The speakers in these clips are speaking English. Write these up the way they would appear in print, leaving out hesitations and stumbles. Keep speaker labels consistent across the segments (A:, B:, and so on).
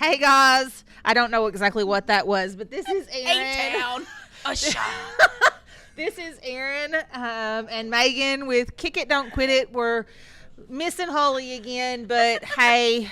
A: Hey guys, I don't know exactly what that was, but this is Aaron.
B: A-Town. A shot.
A: This is Aaron and Megan with Kick It, Don't Quit It. We're missing Holly again, but hey,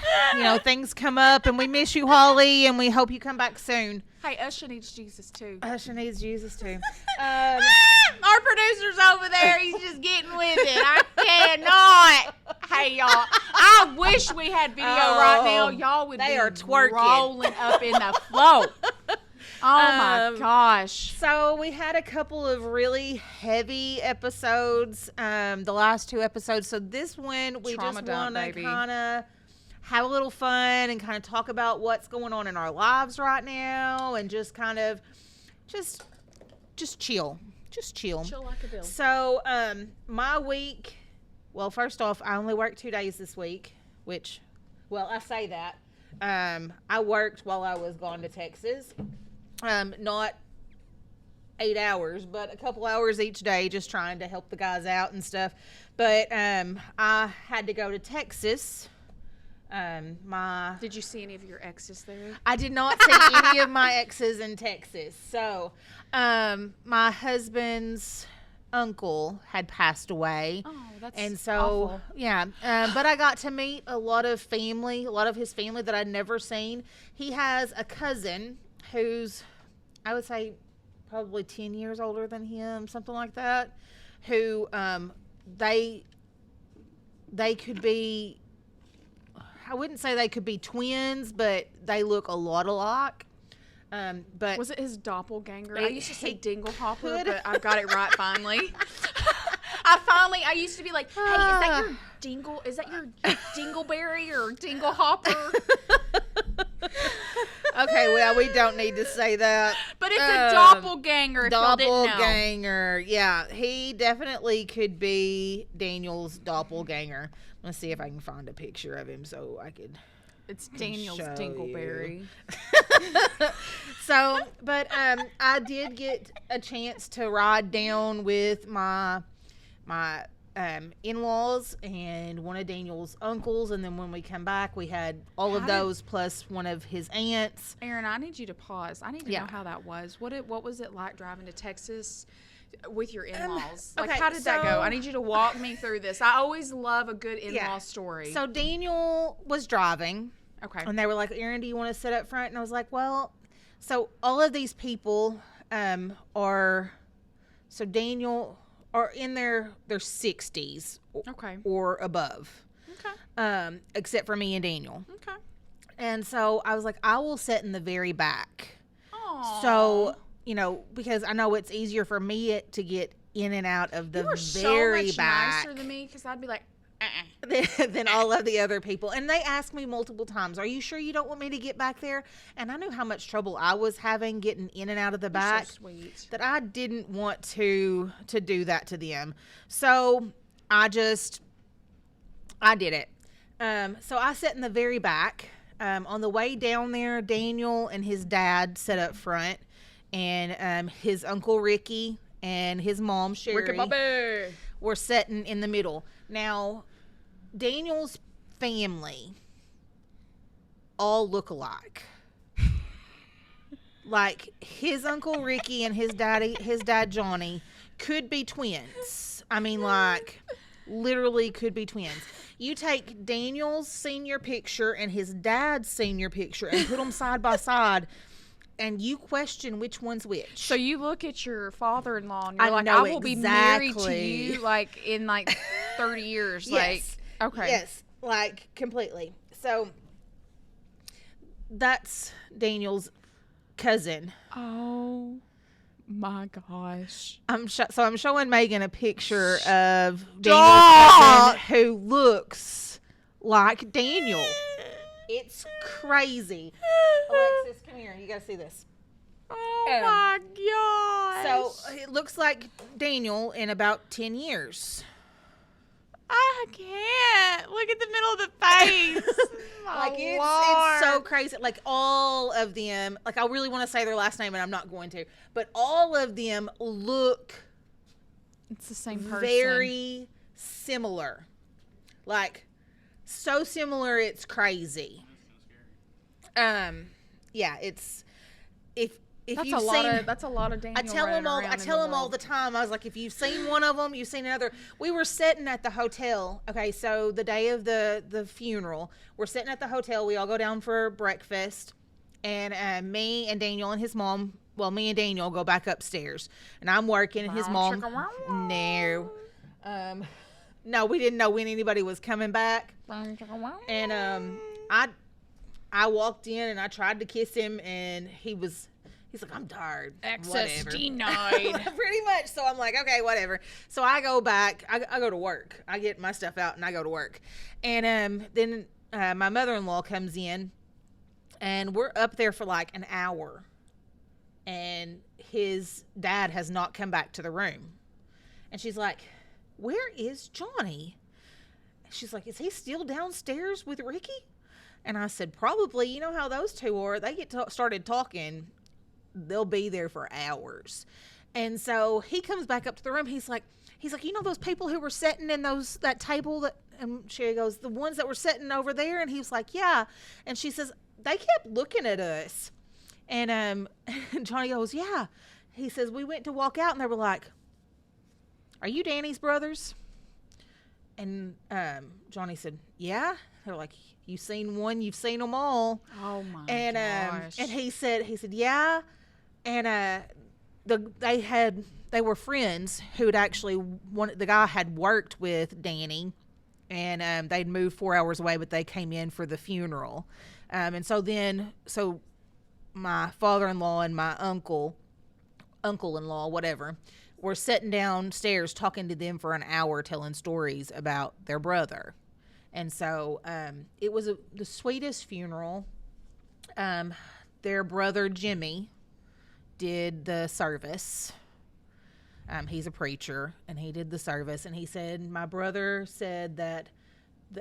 A: things come up and we miss you, Holly, and we hope you come back soon.
B: Hey, Usher needs Jesus too.
A: Usher needs Jesus too.
B: Our producer's over there. He's just getting with it. I cannot. Hey, y'all. I wish we had video right now. Y'all would
A: they
B: be
A: are twerking.
B: Rolling up in the flow. Oh, my gosh.
A: So we had a couple of really heavy episodes, the last two episodes. So this one, we just want to kind of have a little fun and kind of talk about what's going on in our lives right now and just kind of just chill. Just chill.
B: Chill like a bill.
A: So my week, well, first off, I only worked 2 days this week, which, well, I say that. I worked while I was gone to Texas. Not 8 hours, but a couple hours each day, just trying to help the guys out and stuff. But I had to go to Texas.
B: Did you see any of your exes there?
A: I did not see any of my exes in Texas. So my husband's uncle had passed away.
B: Oh, that's
A: and so
B: awful.
A: Yeah, but I got to meet a lot of his family that I'd never seen. He has a cousin who's, I would say, probably 10 years older than him, something like that, who they could be, I wouldn't say they could be twins, but they look a lot alike. But
B: was it his doppelganger? I used to say Dinglehopper,
A: could.
B: but I got it right finally. I used to be like, hey, is that your Dingle? Is that your Dingleberry or Dinglehopper?
A: Okay, well, we don't need to say that.
B: But it's a doppelganger.
A: Doppelganger. Yeah, he definitely could be Daniel's doppelganger. Let's see if I can find a picture of him so I could.
B: It's Daniel's Dingleberry.
A: So, but I did get a chance to ride down with my in-laws and one of Daniel's uncles, and then when we come back, we had all of those plus one of his aunts.
B: Aaron, I need you to pause. I need to know how that was. What was it like driving to Texas with your in-laws? Like, how did that go? I need you to walk me through this. I always love a good in-law story.
A: So Daniel was driving.
B: Okay.
A: And they were like, Aaron, do you want to sit up front? And I was like, well, so all of these people Daniel are in their 60s or above.
B: Okay.
A: Except for me and Daniel.
B: Okay.
A: And so I was like, I will sit in the very back.
B: Aww.
A: So, because I know it's easier for me to get in and out of the very
B: so much
A: back.
B: nicer than me because I'd be like,
A: than all of the other people. And they asked me multiple times, are you sure you don't want me to get back there? And I knew how much trouble I was having getting in and out of the back.
B: So sweet.
A: That I didn't want to do that to them. So I did it. So I sat in the very back. On the way down there, Daniel and his dad sat up front, and his uncle Ricky and his mom Sherry were sitting in the middle. Now, Daniel's family all look alike. Like, his uncle Ricky and his dad Johnny could be twins. I mean, like, literally could be twins. You take Daniel's senior picture and his dad's senior picture and put them side by side, and you question which one's which.
B: So you look at your father-in-law and you're
A: I will
B: be married to you like in 30 years.
A: Yes.
B: Okay.
A: Yes, like completely. So that's Daniel's cousin.
B: Oh my gosh.
A: I'm showing Megan a picture of Daniel's cousin who looks like Daniel. It's crazy. Alexis, come here. You got to see this.
B: Oh my gosh.
A: So it looks like Daniel in about 10 years.
B: I can't. Look at the middle of the face.
A: Like, it's so crazy. Like, all of them, like, I really want to say their last name, and I'm not going to. But all of them look
B: it's the same person.
A: Very similar. Like, so similar it's crazy. Yeah, it's if
B: that's
A: you've
B: that's a lot of Daniel.
A: I tell them all the time. I was like, if you've seen one of them, you've seen another. We were sitting at the hotel. Okay, so the day of the funeral, we're sitting at the hotel. We all go down for breakfast, and me and Daniel and his mom. Well, me and Daniel go back upstairs, and I'm working, and his mom. No, no, we didn't know when anybody was coming back, and I walked in and I tried to kiss him, and he's like, I'm tired.
B: Access denied.
A: Pretty much. So I'm like, okay, whatever. So I go back. I go to work. I get my stuff out and I go to work. And then my mother-in-law comes in, and we're up there for like an hour. And his dad has not come back to the room. And she's like, where is Johnny? She's like, is he still downstairs with Ricky? And I said, probably. You know how those two are. They get started talking, they'll be there for hours. And so he comes back up to the room. He's like, you know those people who were sitting in that table that, and she goes, the ones that were sitting over there? And he was like, yeah. And she says, they kept looking at us. And Johnny goes, yeah. He says, we went to walk out, and they were like, are you Danny's brothers? And Johnny said, yeah. They're like, you've seen one, you've seen them all.
B: Oh my
A: gosh. And he said, yeah. And they were friends who had actually the guy had worked with Danny, and they'd moved 4 hours away, but they came in for the funeral. And so my father-in-law and my uncle-in-law, whatever, were sitting downstairs talking to them for an hour, telling stories about their brother. And so it was the sweetest funeral. Their brother Jimmy did the service. He's a preacher, and he did the service. And he said, my brother said that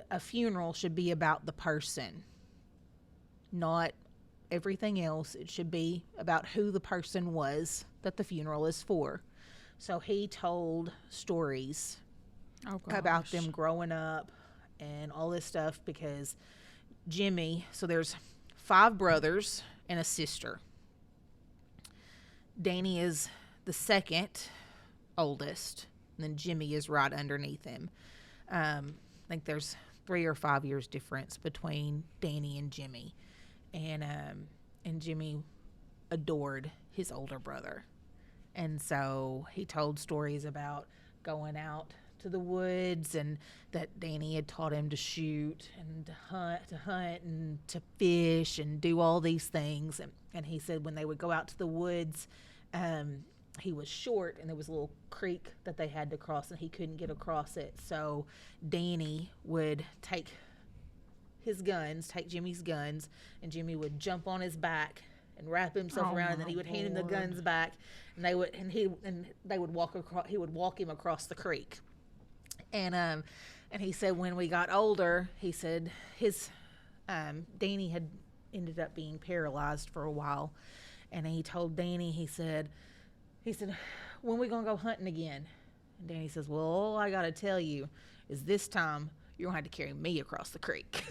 A: a funeral should be about the person, not everything else. It should be about who the person was that the funeral is for. So he told stories about them growing up and all this stuff, because Jimmy, so there's 5 brothers and a sister. Danny is the second oldest, and then Jimmy is right underneath him. I think there's 3 or 5 years difference between Danny and Jimmy. And Jimmy adored his older brother. And so he told stories about going out to the woods, and that Danny had taught him to shoot and to hunt and to fish and do all these things. And he said when they would go out to the woods, he was short, and there was a little creek that they had to cross, and he couldn't get across it. So Danny would take Jimmy's guns, and Jimmy would jump on his back and wrap himself around, and then he would hand him the guns back, and he would walk him across the creek. And he said when we got older, he said his Danny had ended up being paralyzed for a while, and he told Danny, he said, when we gonna go hunting again? And Danny says, well, all I gotta tell you is this time you're gonna have to carry me across the creek.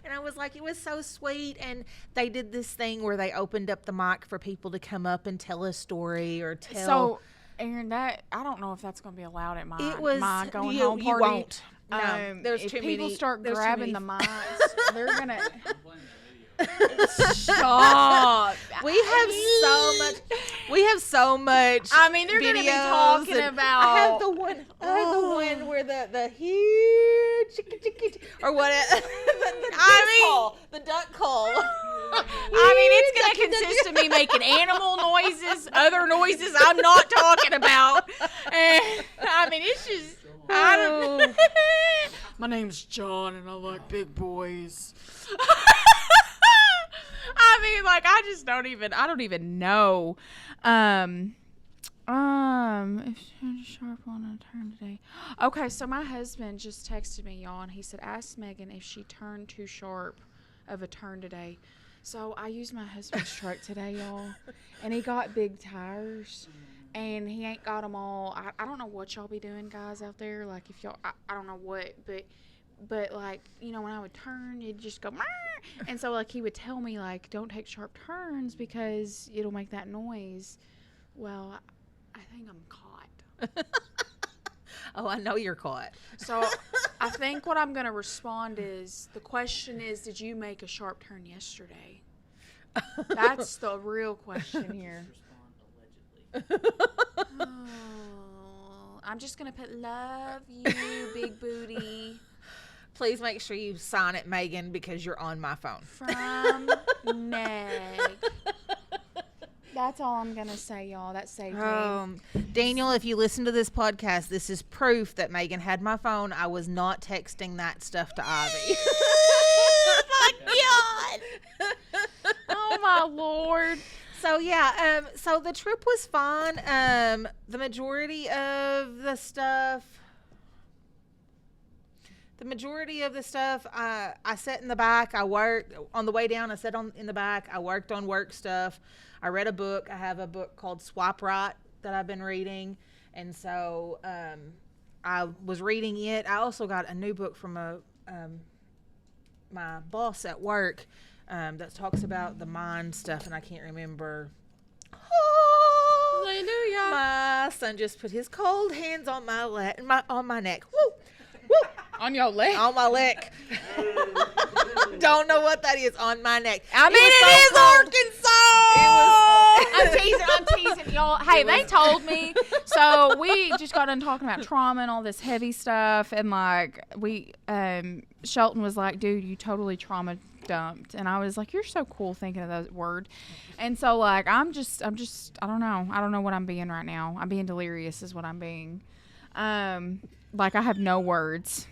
A: And I was like, it was so sweet. And they did this thing where they opened up the mic for people to come up and tell a story or tell.
B: So, Aaron, I don't know if that's going to be allowed at my going home party.
A: You won't. No,
B: there's too many. If people start grabbing the mics, they're gonna. Stop.
A: We have so much.
B: I mean, they're going to be talking about.
A: I have the one where the huge or what? The duck call.
B: I mean, it's going to consist of me making animal noises, other noises I'm not talking about. And I mean, it's just. I don't. My name's John, and I like big boys. I mean, like, I don't even know. If she's sharp on a turn today. Okay, so my husband just texted me, y'all, and he said, ask Megan if she turned too sharp of a turn today. So I used my husband's truck today, y'all, and he got big tires, and he ain't got them all. I don't know what y'all be doing, guys, out there. Like, if y'all, I don't know what, but but like, you know, when I would turn, it'd just go, "Meow." And so like he would tell me like, don't take sharp turns because it'll make that noise. Well, I think I'm caught.
A: Oh, I know you're caught.
B: So I think what I'm going to respond is, the question is, did you make a sharp turn yesterday? That's the real question here. Oh, I'm just going to put love you, big booty.
A: Please make sure you sign it, Megan, because you're on my phone.
B: From Meg. That's all I'm going to say, y'all. That saved me.
A: Daniel, if you listen to this podcast, this is proof that Megan had my phone. I was not texting that stuff to Ivy.
B: My God. Oh, my Lord.
A: So, yeah, so the trip was fun. The majority of the stuff, I sat in the back. I worked on the way down. I sat in the back. I worked on work stuff. I read a book. I have a book called Swipe Right that I've been reading. And so I was reading it. I also got a new book from my boss at work that talks about the mind stuff, and I can't remember.
B: Hallelujah.
A: My son just put his cold hands on on my neck. Woo! Woo!
B: On your leg?
A: On my leg. Don't know what that is. On my neck.
B: I mean, it is Arkansas. I'm teasing y'all. Hey, they told me. So we just got done talking about trauma and all this heavy stuff, and like Shelton was like, "Dude, you totally trauma dumped," and I was like, "You're so cool thinking of that word." And so like, I'm just, I don't know what I'm being right now. I'm being delirious, is what I'm being. Like I have no words.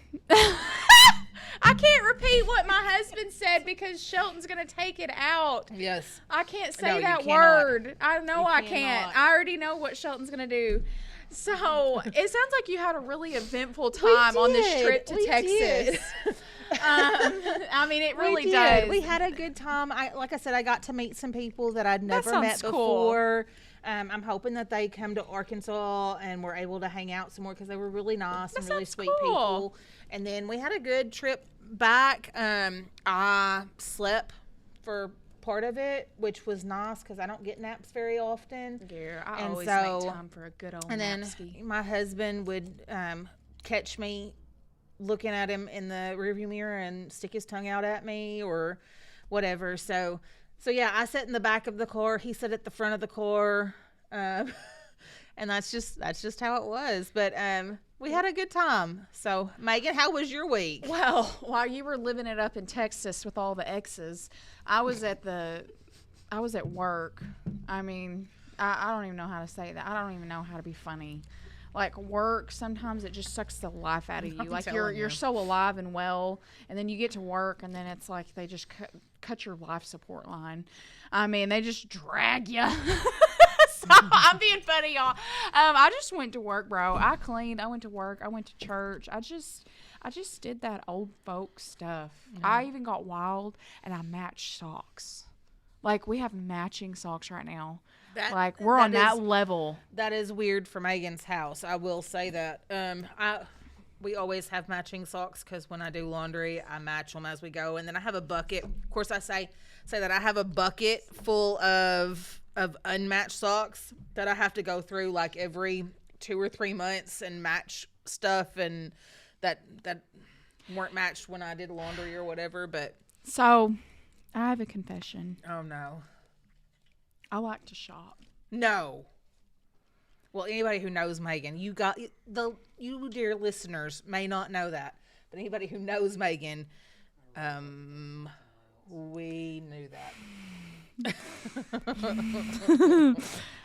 B: I can't repeat what my husband said because Shelton's going to take it out.
A: Yes.
B: I can't say that word. I know I can't. I already know what Shelton's going to do. So it sounds like you had a really eventful time on this trip to Texas. I mean, it really does.
A: We had a good time. Like I said, I got to meet some people that I'd never met before. I'm hoping that they come to Arkansas and we're able to hang out some more because they were really nice and really sweet people. And then we had a good trip back. I slept for part of it, which was nice because I don't get naps very often.
B: Yeah, I always make time for a good old napski.
A: Then my husband would catch me looking at him in the rearview mirror and stick his tongue out at me or whatever. So yeah, I sat in the back of the car. He sat at the front of the car, and that's just how it was. But we had a good time. So Megan, how was your week?
B: Well, while you were living it up in Texas with all the exes, I was at work. I mean, I don't even know how to say that. I don't even know how to be funny. Like work, sometimes it just sucks the life out of you. Like you're so alive and well, and then you get to work, and then it's like they just cut your life support line. I mean, they just drag you. So I'm being funny, y'all. I just went to work, bro. I cleaned. I went to work. I went to church. I just did that old folk stuff. Mm-hmm. I even got wild, and I matched socks. Like we have matching socks right now. We're on that level.
A: That is weird for Megan's house. I will say that. We always have matching socks because when I do laundry, I match them as we go. And then I have a bucket. Of course, I say that I have a bucket full of unmatched socks that I have to go through like every 2 or 3 months and match stuff and that weren't matched when I did laundry or whatever. But
B: so I have a confession.
A: Oh no.
B: I like to shop.
A: No. Well, anybody who knows Megan, you dear listeners may not know that, but anybody who knows Megan, we knew that.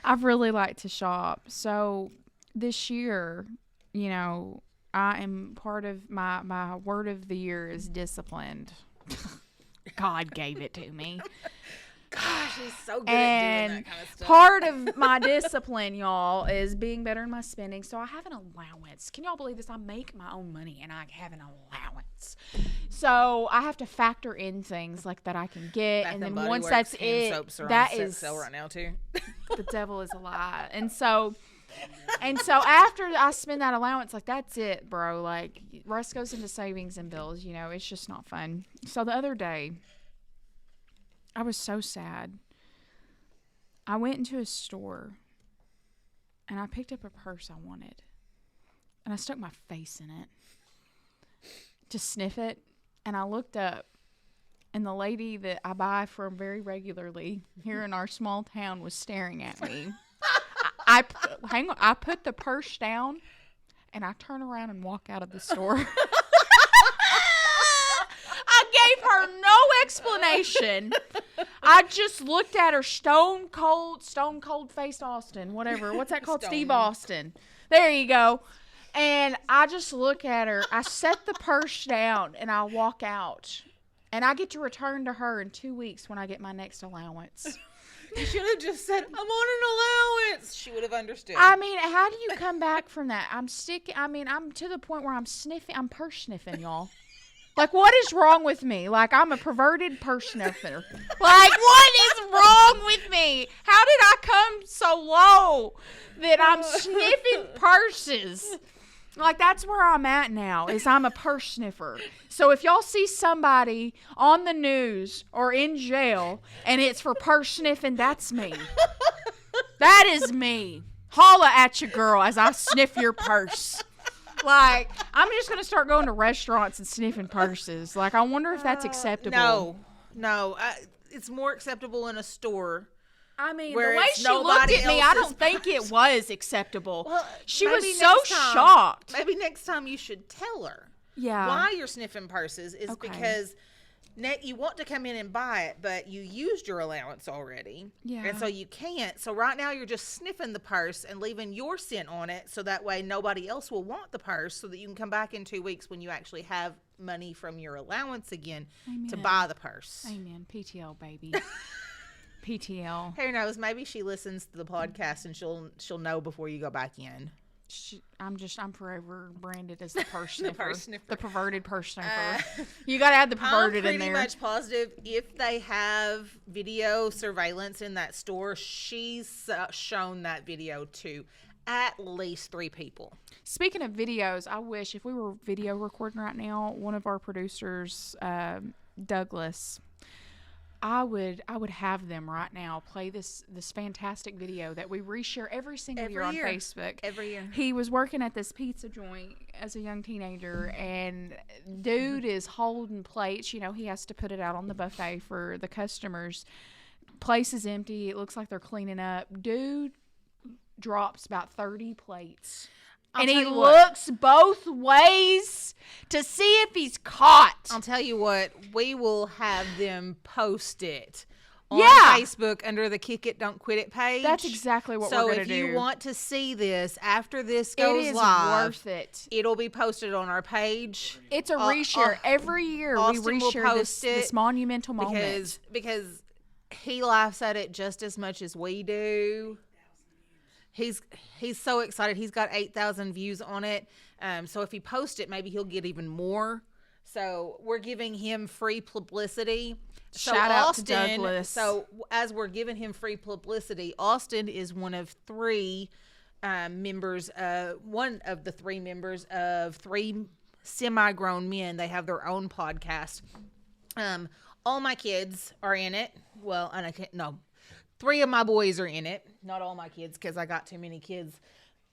B: I've really liked to shop. So this year, you know, I am part of my word of the year is disciplined. God gave it to me.
A: Gosh, he's so good at doing that kind of stuff.
B: Part of my discipline, y'all, is being better in my spending. So I have an allowance. Can y'all believe this? I make my own money, and I have an allowance. So I have to factor in things like that I can get, and then once that's it, that is
A: sale right now too.
B: The devil is a lie. And so And so after I spend that allowance, like, that's it, bro. Like, rest goes into savings and bills. You know, it's just not fun. So the other day, I was so sad. I went into a store, and I picked up a purse I wanted. And I stuck my face in it to sniff it. And I looked up, and the lady that I buy from very regularly here in our small town was staring at me. I put the purse down, and I turn around and walk out of the store. I gave her no explanation. I just looked at her stone cold faced Austin, whatever. What's that called? Steve Austin. There you go. And I just look at her. I set the purse down, and I walk out. And I get to return to her in 2 weeks when I get my next allowance.
A: You should have just said, I'm on an allowance. She would have understood.
B: I mean, how do you come back from that? I'm to the point where I'm purse sniffing, y'all. Like, what is wrong with me? Like, I'm a perverted purse sniffer. Like, what is wrong with me? How did I come so low that I'm sniffing purses? Like, that's where I'm at now, is I'm a purse sniffer. So if y'all see somebody on the news or in jail and it's for purse sniffing, that's me. That is me. Holla at you, girl, as I sniff your purse. Like, I'm just going to start going to restaurants and sniffing purses. Like, I wonder if that's acceptable.
A: No. It's more acceptable in a store.
B: I mean, the way she looked at me, I don't think it was acceptable. Well, she was so shocked.
A: Maybe next time you should tell her.
B: Yeah.
A: Why you're sniffing purses is because you want to come in and buy it, but you used your allowance already.
B: Yeah.
A: And so you can't. So right now you're just sniffing the purse and leaving your scent on it, so that way nobody else will want the purse, so that you can come back in 2 weeks when you actually have money from your allowance again. Amen. To buy the purse.
B: Amen. PTL, baby. PTL.
A: Who knows? Maybe she listens to the podcast and she'll know before you go back in.
B: I'm forever branded as the purse sniffer. The perverted purse sniffer.
A: sniffer.
B: You got to add the perverted in there.
A: I'm pretty much positive if they have video surveillance in that store, she's shown that video to at least 3 people.
B: Speaking of videos, I wish if we were video recording right now, one of our producers, Douglas, I would have them right now play this fantastic video that we reshare every single year on Facebook.
A: Every year.
B: He was working at this pizza joint as a young teenager, and dude is holding plates. You know, he has to put it out on the buffet for the customers. Place is empty. It looks like they're cleaning up. Dude drops about 30 plates. And he looks both ways to see if he's caught.
A: I'll tell you what, we will have them post it on Facebook under the Kick It, Don't Quit It page.
B: That's exactly what we're going to do.
A: So if you want to see this after this goes live,
B: worth it.
A: It'll be posted on our page.
B: It's a reshare. Every year
A: Austin
B: we reshare this monumental
A: moment. Because he laughs at it just as much as we do. He's so excited. He's got 8,000 views on it. So if he posts it, maybe he'll get even more. So we're giving him free publicity.
B: Shout out to Douglas.
A: So as we're giving him free publicity, Austin is one of the 3 members of 3 semi-grown men. They have their own podcast. All my kids are in it. Well, and 3 of my boys are in it. Not all my kids, because I got too many kids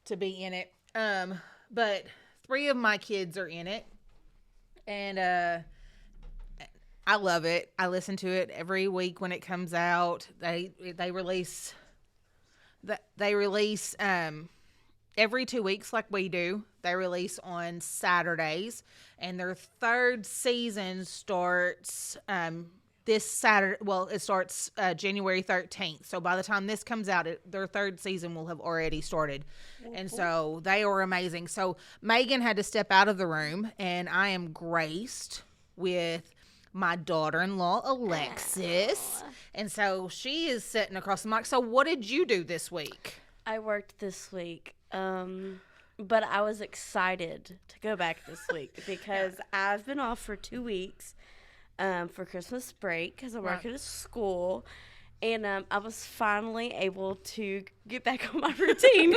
A: to be in it. But 3 of my kids are in it. And I love it. I listen to it every week when it comes out. They release every 2 weeks like we do. They release on Saturdays. And their 3rd season starts this Saturday. Well, it starts January 13th. So by the time this comes out, their 3rd season will have already started. And so they are amazing. So Megan had to step out of the room, and I am graced with my daughter-in-law, Alexis. And so she is sitting across the mic. So what did you do this week?
C: I worked this week. But I was excited to go back this week because I've been off for 2 weeks. For Christmas break because I work at a school, And I was finally able to get back on my routine.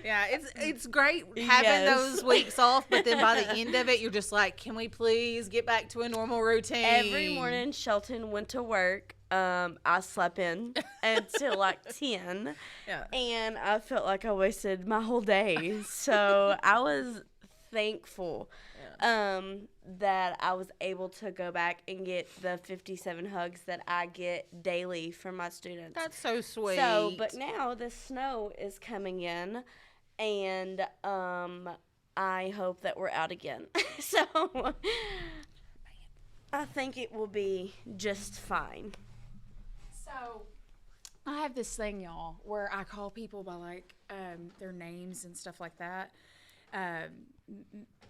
A: Yeah, it's great having
C: Yes.
A: those weeks off, but then by the end of it, you're just like, can we please get back to a normal routine?
C: Every morning, Shelton went to work. I slept in until like 10.
A: Yeah.
C: And I felt like I wasted my whole day. So I was thankful that I was able to go back and get the 57 hugs that I get daily from my students.
A: That's so sweet.
C: So, but now the snow is coming in, and I hope that we're out again. So I think it will be just fine.
B: So I have this thing, y'all, where I call people by like their names and stuff like that.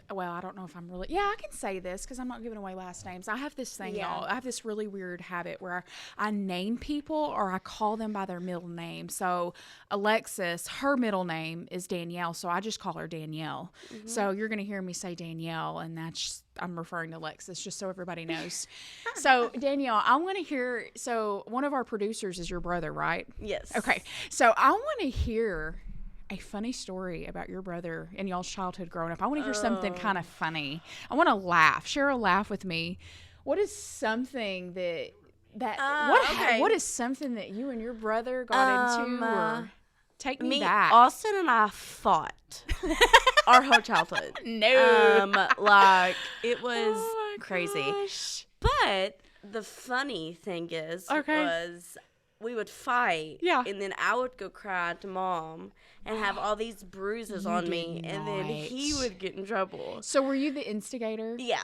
B: Well, I don't know if I'm really. Yeah, I can say this because I'm not giving away last names. I have this thing, y'all. I have this really weird habit where I name people or I call them by their middle name. So Alexis, her middle name is Danielle, so I just call her Danielle. Mm-hmm. So you're gonna hear me say Danielle, and that's I'm referring to Alexis, just so everybody knows. So Danielle, I want to hear. So one of our producers is your brother, right?
C: Yes.
B: Okay. So I want to hear a funny story about your brother and y'all's childhood growing up. I want to hear something kind of funny. I want to laugh. Share a laugh with me. What is something what is something that you and your brother got into? Or take me back.
C: Austin and I fought our whole childhood.
B: No.
C: Like it was crazy.
B: Gosh.
C: But the funny thing was we would fight, and then I would go cry to Mom and have all these bruises on me, and then he would get in trouble.
B: So were you the instigator?
C: Yeah.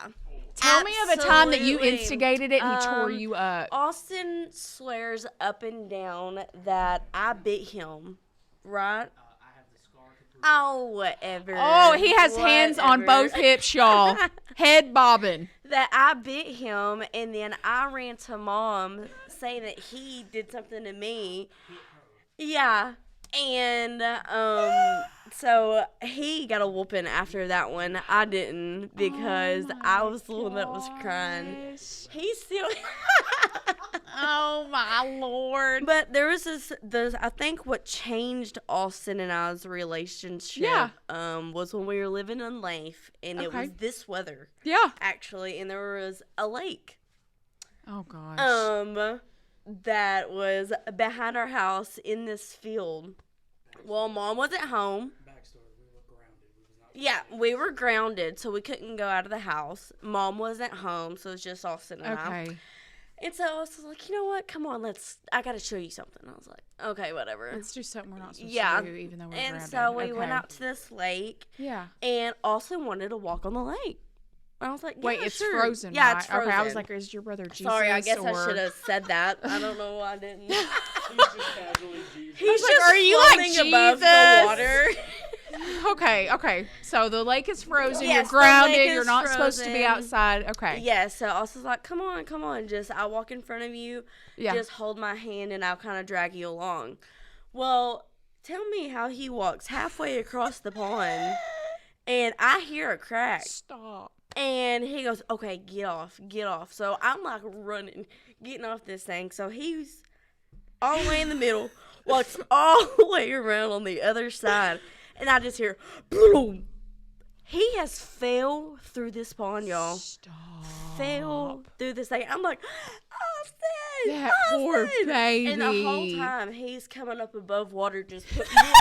B: Tell me of a time that you instigated it and he tore you up.
C: Austin swears up and down that I bit him, right? Oh, whatever.
B: Oh, he has hands on both hips, y'all. Head bobbing.
C: That I bit him, and then I ran to Mom saying that he did something to me. Yeah. And so he got a whooping after that one. I didn't because I was the one that was crying. He still.
B: Oh my Lord!
C: But there was this. I think what changed Austin and I's relationship was when we were living in Leif, and it was this weather.
B: Yeah,
C: actually, and there was a lake.
B: Oh gosh.
C: That was behind our house in this field. Well, Mom wasn't home.
D: Backstory: we were grounded.
C: Yeah, we were grounded, so we couldn't go out of the house. Mom wasn't home, so it was just Austin and I. And so I was like, you know what? Come on, I got to show you something. I was like, okay, whatever.
B: Let's do something we're not supposed to do, even though we're grounded.
C: And so we went out to this lake.
B: Yeah.
C: And Austin wanted to walk on the lake. And I was like,
B: wait, it's
C: sure.
B: frozen,
C: Yeah,
B: right?
C: it's frozen.
B: Okay, I was like, is your brother Jesus?
C: Sorry, I guess I should have said that. I don't know why I didn't.
D: He's just casually Jesus.
C: He's
B: like,
C: just
B: are you like
C: floating above the
B: Jesus?
C: water.
B: Okay. So the lake is frozen.
C: Yes,
B: you're grounded.
C: the lake is
B: You're not supposed to be
C: frozen.
B: outside. Okay.
C: Yeah, so Austin's like, come on. Just, I'll walk in front of you.
B: Yeah.
C: Just hold my hand and I'll kind of drag you along. Well, tell me how he walks halfway across the pond and I hear a crack.
B: Stop.
C: And he goes, okay, get off. So I'm like running, getting off this thing. So he's all the way in the middle, walks all the way around on the other side. And I just hear, boom. He has fell through this pond, y'all.
B: Stop.
C: Fell through this thing. I'm like, Austin!
B: That poor baby.
C: And the whole time, he's coming up above water, just putting him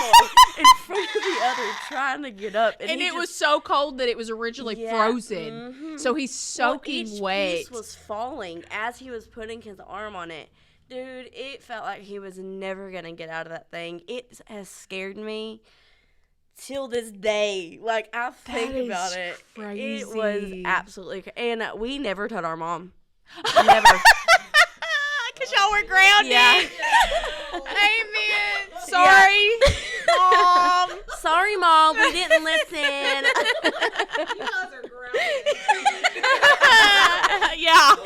C: in front of the other, trying to get up.
B: And it was so cold that it was originally frozen.
C: Mm-hmm.
B: So he's soaking wet.
C: Each piece was falling as he was putting his arm on it. Dude, it felt like he was never going to get out of that thing. It has scared me till this day. Like, I think about it.
B: Crazy.
C: It was absolutely and we never told our mom. Never.
B: Because y'all were grounded.
C: Yeah.
B: Amen. Sorry, Mom.
C: Sorry, Mom. We didn't listen.
A: You guys are grounded.
B: Yeah.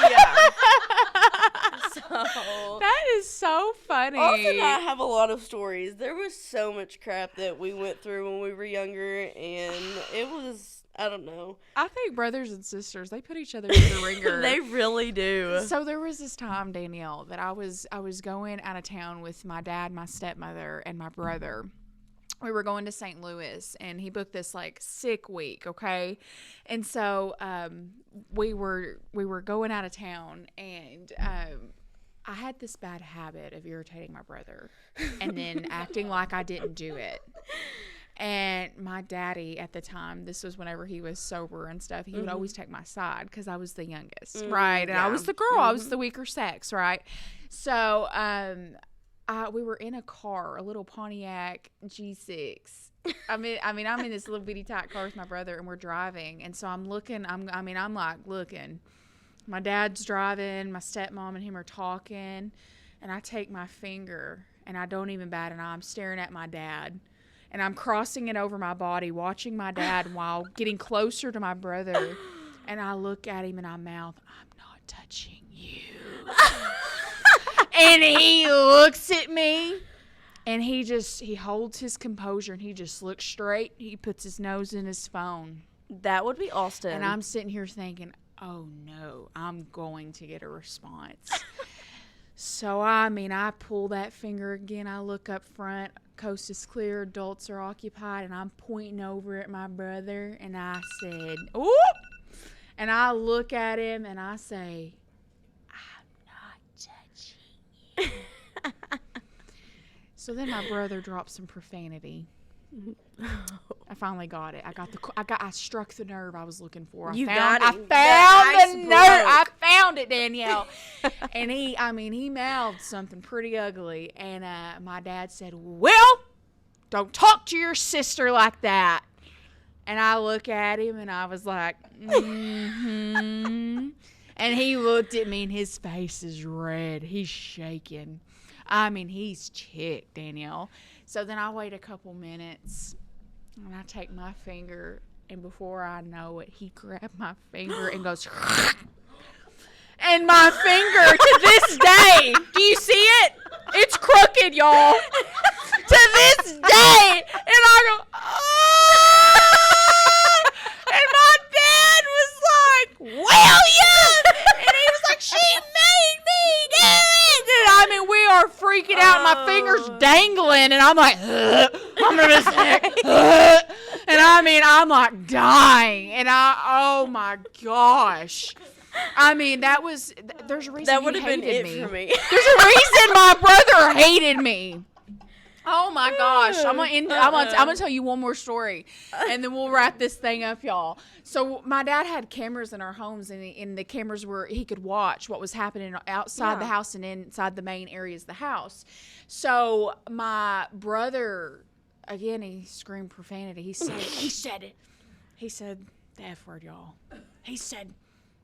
C: Yeah. So
B: That is so funny. funny.
C: Austin and I have a lot of stories. There was so much crap that we went through when we were younger, and it was, I don't know.
B: I think brothers and sisters, they put each other through the ringer.
C: They really do.
B: So there was this time, Danielle, that I was going out of town with my dad, my stepmother, and my brother. We were going to St. Louis, and he booked this like sick week, okay? And so we were going out of town, and I had this bad habit of irritating my brother and then acting like I didn't do it. And my daddy at the time, this was whenever he was sober and stuff, he would always take my side because I was the youngest, right? And I was the girl. I was the weaker sex, right? So we were in a car, a little Pontiac G6. I mean, I'm in this little bitty tight car with my brother, and we're driving. And so I'm looking. I'm like looking. My dad's driving. My stepmom and him are talking, and I take my finger and I don't even bat an eye. I'm staring at my dad, and I'm crossing it over my body, watching my dad while getting closer to my brother. And I look at him and I mouth, "I'm not touching you." And he looks at me, and he holds his composure, and he just looks straight. He puts his nose in his phone.
C: That would be Austin.
B: And I'm sitting here thinking, oh no, I'm going to get a response. So, I pull that finger again. I look up front. Coast is clear. Adults are occupied. And I'm pointing over at my brother. And I said, "Oop!" And I look at him and I say, so then my brother dropped some profanity. I finally got it. I struck the nerve I was looking for. I found the nerve. I found it, Danielle. And he mouthed something pretty ugly. And my dad said, "Will, don't talk to your sister like that." And I look at him and I was like, mm-hmm. And he looked at me and his face is red. He's shaking. He's chicked, Danielle. So then I wait a couple minutes and I take my finger, and before I know it, he grabbed my finger and goes, and my finger to this day, do you see it? It's crooked, y'all. To this day. And I go, oh! And my dad was like, "William!" And he was like, "She made me do it!" And we are freaking out. My finger's dangling, and I'm like, I'm gonna be sick. And I'm like dying. And oh my gosh. There's a reason
C: that would have
B: he
C: been
B: hated
C: it
B: me.
C: for me.
B: There's a reason my brother hated me. Oh my gosh. I'm gonna tell you one more story, and then we'll wrap this thing up, y'all. So my dad had cameras in our homes, and the cameras were, he could watch what was happening outside the house and inside the main areas of the house. So my brother, again, he screamed profanity. He said the F word, y'all. He said,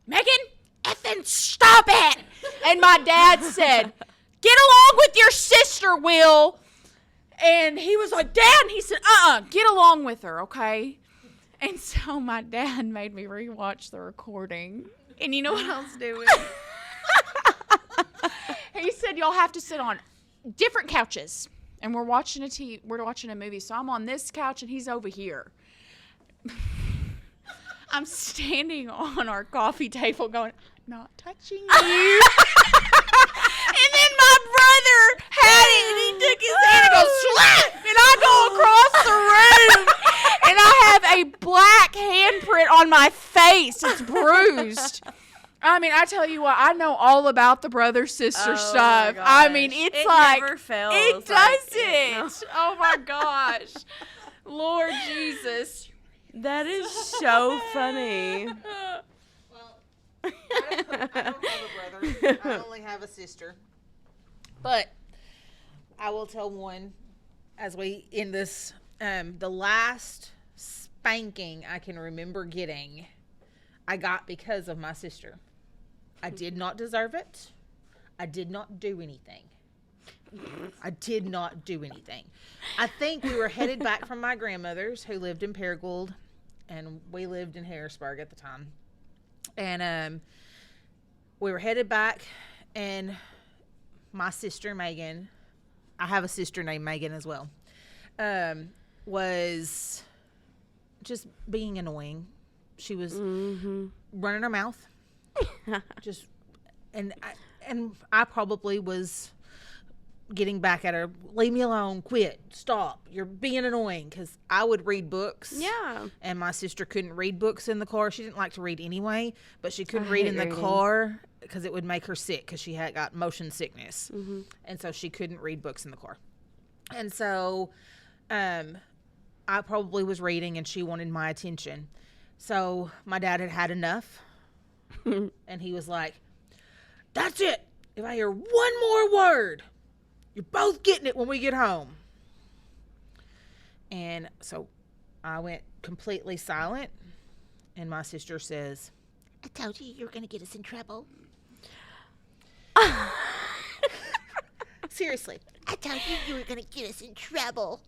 B: "Megan, effing stop it." And my dad said, "Get along with your sister, Will." And he was like, "Dad," and he said, "Get along with her, okay?" And so my dad made me rewatch the recording. And you know what I was doing? He said, "Y'all have to sit on different couches." And we're watching a movie. So I'm on this couch and he's over here. I'm standing on our coffee table going, "I'm not touching you." And then my brother had it, and he took his hand and goes slap, and I go across the room, and I have a black handprint on my face. It's bruised. I tell you what, I know all about the brother-sister stuff. It's like,
C: never fails.
B: It doesn't. No. Oh my gosh. Lord Jesus.
C: That is so funny.
A: I don't have a brother. I only have a sister. But I will tell one as we end this. The last spanking I can remember getting, I got because of my sister. I did not deserve it. I did not do anything. I think we were headed back from my grandmother's, who lived in Paragould, and we lived in Harrisburg at the time. And we were headed back, and my sister Megan I have a sister named Megan as well, was just being annoying. She was running her mouth, just, and I probably was getting back at her. Leave me alone. Quit. Stop. You're being annoying. Because I would read books.
C: Yeah.
A: And my sister couldn't read books in the car. She didn't like to read anyway, but she couldn't read in the
C: reading.
A: car because it would make her sick because she had got motion sickness. And so she couldn't read books in the car. And so I probably was reading and she wanted my attention. So my dad had had enough. And he was like, that's it. If I hear one more word, you're both getting it when we get home. And so I went completely silent. And my sister says, I told you were going to get us in trouble. Seriously. I told you were going to get us in trouble.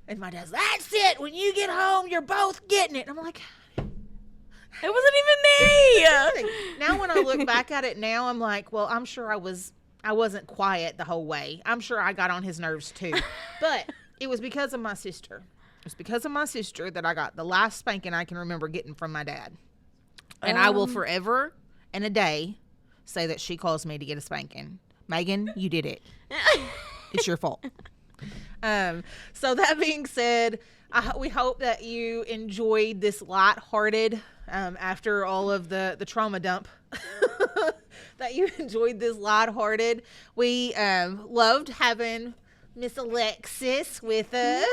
A: And my dad's, that's it. When you get home, you're both getting it. And I'm like,
C: It wasn't even me.
A: now when I look back at it now, I'm like, well, I'm sure I wasn't quiet the whole way. I'm sure I got on his nerves too. But it was because of my sister. It was because of my sister that I got the last spanking I can remember getting from my dad. And I will forever and a day say that she caused me to get a spanking. Megan, you did it. It's your fault. So that being said, we hope that you enjoyed this lighthearted, after all of the trauma dump, that you enjoyed this lighthearted. We loved having Miss Alexis with us.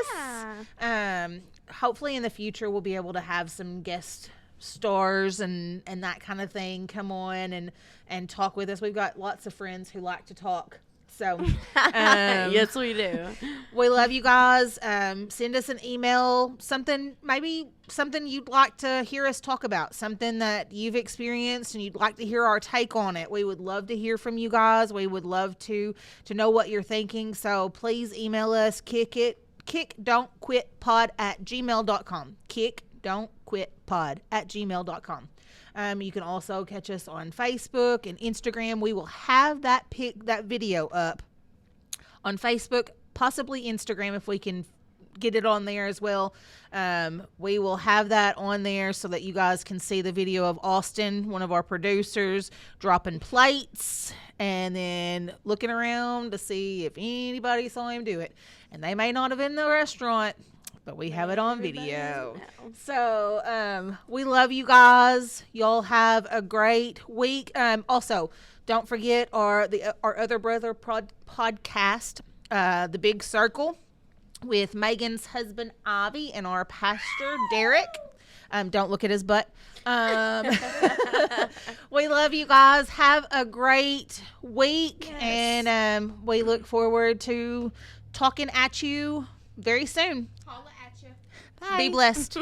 C: Yeah.
A: Hopefully in the future we'll be able to have some guest stars and that kind of thing come on and talk with us. We've got lots of friends who like to talk. So,
C: Yes, we do.
A: we love you guys. Send us an email, maybe something you'd like to hear us talk about, something that you've experienced and you'd like to hear our take on it. We would love to hear from you guys. We would love to know what you're thinking. So please email us, kickdon'tquitpod@gmail.com. kickdon'tquitpod@gmail.com. You can also catch us on Facebook and Instagram. We will have that video up on Facebook, possibly Instagram if we can get it on there as well. We will have that on there so that you guys can see the video of Austin, one of our producers, dropping plates and then looking around to see if anybody saw him do it. And they may not have been in the restaurant, but we have it on video. So we love you guys. Y'all have a great week. Also, don't forget our other brother podcast, The Big Circle, with Megan's husband Avi and our pastor Derek. Don't look at his butt. We love you guys. Have a great week.
C: Yes.
A: And we look forward to talking at you very soon.
B: Holla at you.
A: Be blessed.